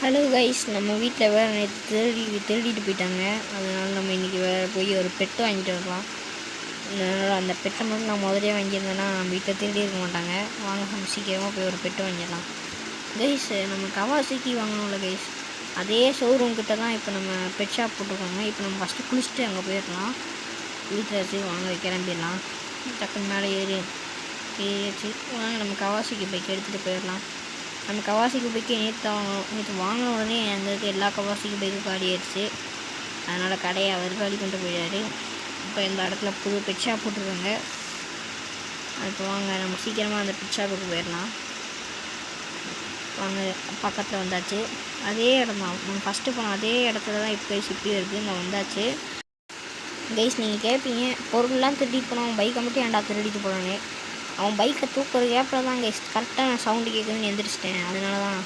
Hello guys, நம்ம வீட்டில் வேறு நேற்று திருடிட்டு போயிட்டாங்க. அதனால் நம்ம இன்றைக்கி வேறு போய் ஒரு பெட்டு வாங்கிட்டு வரலாம். அதனால் அந்த பெட்டை மட்டும் நான் முதலே வாங்கியிருந்தேன்னா நம்ம வீட்டில் திருடி இருக்க மாட்டாங்க. வாங்க நம்ம சீக்கிரமாக போய் ஒரு பெட்டு வாங்கிடலாம். கைஸ், நம்ம கவாசிக்கு வாங்கணும்ல கைஸ், அதே ஷோரூம் கிட்ட தான் இப்போ நம்ம பெட் ஷாப் போட்டிருக்காங்க. இப்போ நம்ம ஃபஸ்ட்டு குளிச்சுட்டு அங்கே போயிடலாம். குளிச்சாச்சு, வாங்க கிளம்பிடலாம். டக்குன்னு மேலே ஏறியாச்சு. வாங்க நம்ம கவாசிக்கு பைக் எடுத்துகிட்டு போயிடலாம். நம்ம கவாசிக்கு பைக்கு நேற்று வாங்கின உடனே அங்கே இருக்க எல்லா கவாசிக்கு பைக்கும் காலி ஆயிடுச்சு. அதனால் கடையை அவர் காலி கொண்டு போயிடாரு. இப்போ இந்த இடத்துல புது பெட் ஷாப் போட்டிருக்காங்க. இப்போ வாங்க நம்ம சீக்கிரமாக அந்த பெட் ஷாப்புக்கு போயிடலாம். வாங்க, பக்கத்தில் வந்தாச்சு. அதே இடம் தான், நம்ம ஃபஸ்ட்டு போனோம் அதே இடத்துல தான் இப்போ சுற்றி இருக்குது. இங்கே வந்தாச்சு. கைஸ், நீங்கள் கேட்பீங்க, பொருள்லாம் திருடிட்டு போனோம், பைக்கை மட்டும் ஏன்டா திருடிட்டு போகிறானே. அவன் பைக்கை தூக்குற கேப்பில் தான் கைஸ் கரெக்டாக நான் சவுண்டு கேட்குதுன்னு எந்திரிச்சிட்டேன். அதனால தான்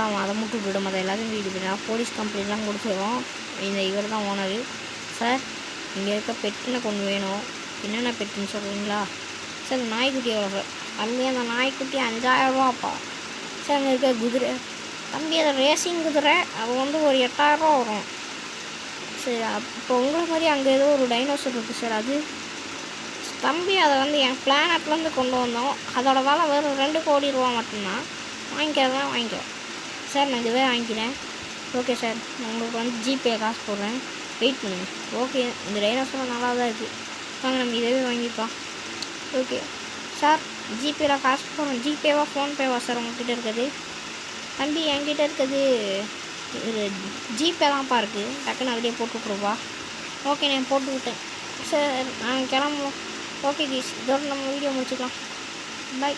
அவன் அதை மட்டும் விடும், அதை எல்லாத்தையும் வீட்டு போயிட்டான். போலீஸ் கம்ப்ளைண்ட்லாம் கொடுத்துருவோம். இவர் தான் ஓனரு. சார், இங்கே இருக்க பெட்டுன்னு கொண்டு வேணும். என்னென்ன பெட்டுன்னு சொல்கிறீங்களா? சார், நாய்க்குட்டி எவ்வளோ சார்? தம்பி, அந்த நாய்க்குட்டி 5000 ரூபாப்பா. சார், அங்கே இருக்க குதிரை தம்பி, அதை ரேசிங் குதிரை, அது ஒரு 8000 ரூபா வரும். சரி, இப்போ உங்களை மாதிரி அங்கே ஏதோ ஒரு டைனோசர் இருக்குது சார், அது தம்பி, அதை என் பிளானட்லேருந்து கொண்டு வந்தோம். அதோட விலை வெறும் 2 கோடி ரூபா மட்டும்தான். வாங்கிக்கிறதான் வாங்கிக்கிறேன் சார். நான் இதுவே வாங்கிக்கிறேன். ஓகே சார், நான் உங்களுக்கு ஜிபே காசு போடுறேன், வெயிட் பண்ணுங்க. ஓகே, இந்த டைனோசர் நல்லா தான் இருக்குது. வாங்க நம்ம இதவே வாங்கிப்போம். ஓகே சார், ஜிபேயில் காசு போடுறேன். ஜிபேவா ஃபோன்பேவா சார் உங்கள்கிட்ட இருக்குது? தம்பி, என்கிட்ட இருக்குது ஜிபே தான்ப்பா இருக்குது. டக்குன்னு அதிலே போட்டு விட்ருப்பா. ஓகே, நான் போட்டு விட்டேன் சார். நான் கிளம்புவோம். ஓகே கீஸ், இதோட நம்ம வீடியோ முடிச்சுக்கலாம். பாய்.